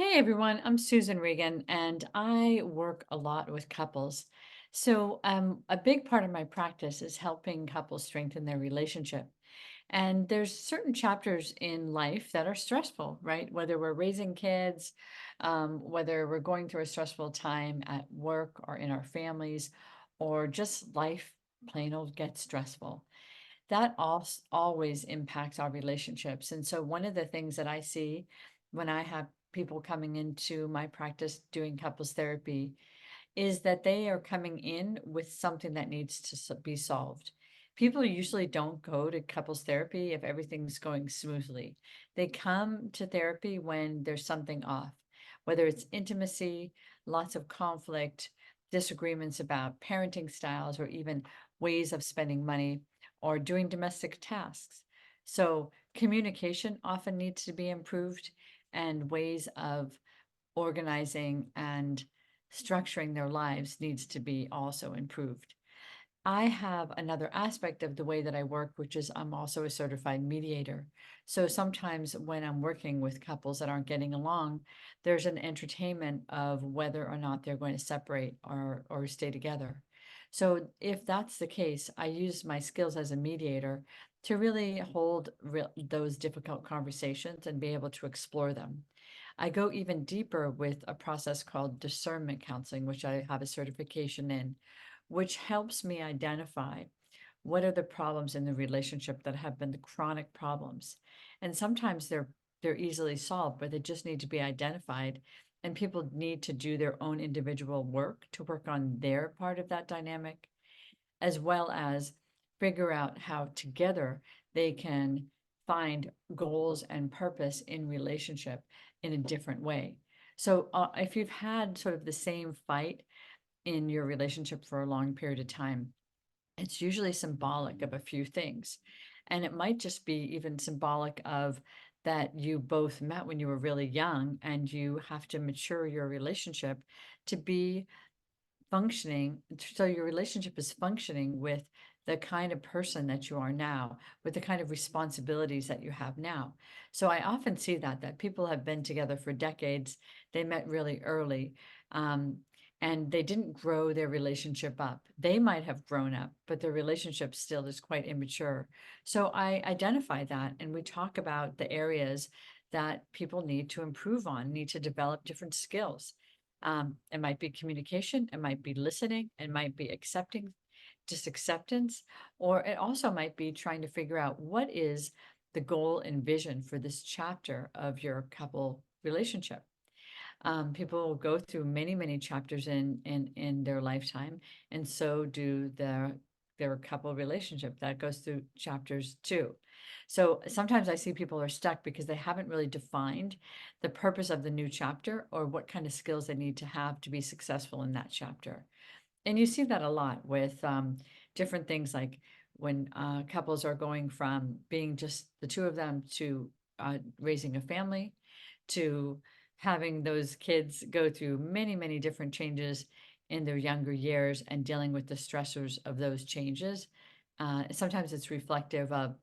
Hey everyone, I'm Susan Regan and I work a lot with couples. A big part of my practice is helping couples strengthen their relationship. And there's certain chapters in life that are stressful, right? Whether we're raising kids, whether we're going through a stressful time at work or in our families, or just life plain old gets stressful. That always impacts our relationships. And so, one of the things that I see when I have people coming into my practice doing couples therapy is that they are coming in with something that needs to be solved. People usually don't go to couples therapy if everything's going smoothly. They come to therapy when there's something off, whether it's intimacy, lots of conflict, disagreements about parenting styles, or even ways of spending money or doing domestic tasks. So, communication often needs to be improved, and ways of organizing and structuring their lives needs to be also improved. I have another aspect of the way that I work, which is I'm also a certified mediator. So sometimes when I'm working with couples that aren't getting along, there's an entertainment of whether or not they're going to separate or stay together. So if that's the case, I use my skills as a mediator to really hold those difficult conversations and be able to explore them. I go even deeper with a process called discernment counseling, which I have a certification in, which helps me identify what are the problems in the relationship that have been the chronic problems. And sometimes they're easily solved, but they just need to be identified. And people need to do their own individual work to work on their part of that dynamic, as well as figure out how together they can find goals and purpose in relationship in a different way. So, if you've had sort of the same fight in your relationship for a long period of time, it's usually symbolic of a few things. And it might just be even symbolic of that you both met when you were really young and you have to mature your relationship to be functioning. So your relationship is functioning with the kind of person that you are now, with the kind of responsibilities that you have now. So I often see that people have been together for decades. They met really early. Um, and they didn't grow their relationship up. They might have grown up, but their relationship still is quite immature. So I identify that and we talk about the areas that people need to improve on, need to develop different skills. It might be communication, it might be listening, it might be accepting, just acceptance, or it also might be trying to figure out what is the goal and vision for this chapter of your couple relationship. People will go through many, many chapters in their lifetime, and so do their couple relationship. That goes through chapters too. So sometimes I see people are stuck because they haven't really defined the purpose of the new chapter or what kind of skills they need to have to be successful in that chapter. And you see that a lot with different things like when couples are going from being just the two of them to raising a family to having those kids go through many, many different changes in their younger years and dealing with the stressors of those changes. Sometimes it's reflective of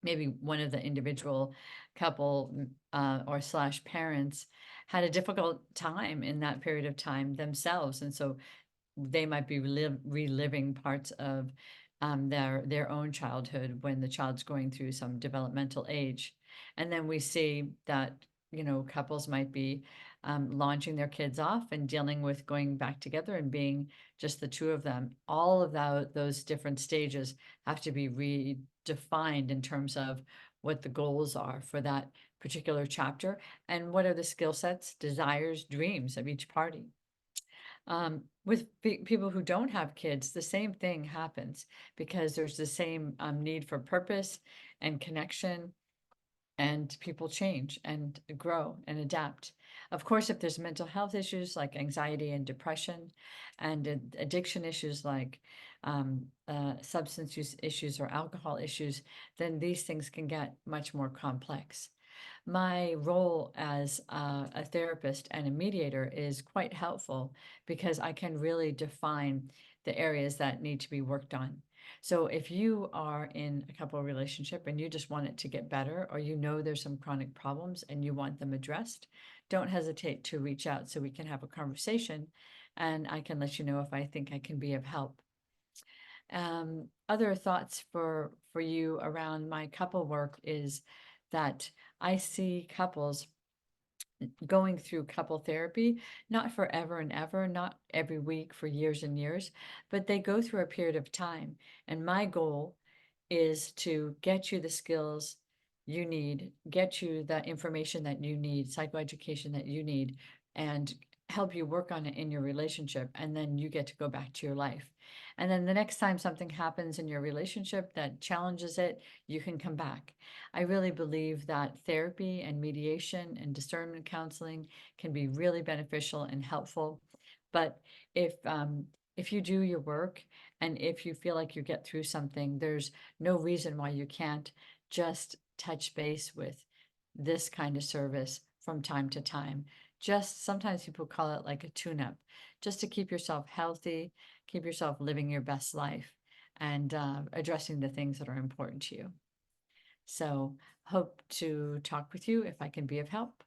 maybe one of the individual couple or slash parents had a difficult time in that period of time themselves. And so they might be reliving parts of their own childhood when the child's going through some developmental age. And then we see that, couples might be launching their kids off and dealing with going back together and being just the two of them. All of those different stages have to be redefined in terms of what the goals are for that particular chapter and what are the skill sets, desires, dreams of each party. With people who don't have kids, the same thing happens because there's the same need for purpose and connection, and people change and grow and adapt. Of course, if there's mental health issues like anxiety and depression, and addiction issues like substance use issues or alcohol issues, then these things can get much more complex. My role as a therapist and a mediator is quite helpful because I can really define the areas that need to be worked on. So if you are in a couple relationship and you just want it to get better, or you know there's some chronic problems and you want them addressed, don't hesitate to reach out so we can have a conversation and I can let you know if I think I can be of help. Other thoughts for you around my couple work is that I see couples going through couple therapy, not forever and ever, not every week for years and years, but they go through a period of time. And my goal is to get you the skills you need, get you the information that you need, psychoeducation that you need, and help you work on it in your relationship. And then you get to go back to your life. And then the next time something happens in your relationship that challenges it, you can come back. I really believe that therapy and mediation and discernment counseling can be really beneficial and helpful. But if you do your work and if you feel like you get through something, there's no reason why you can't just touch base with this kind of service from time to time. Just sometimes people call it like a tune-up, just to keep yourself healthy, keep yourself living your best life, and addressing the things that are important to you. So, hope to talk with you if I can be of help.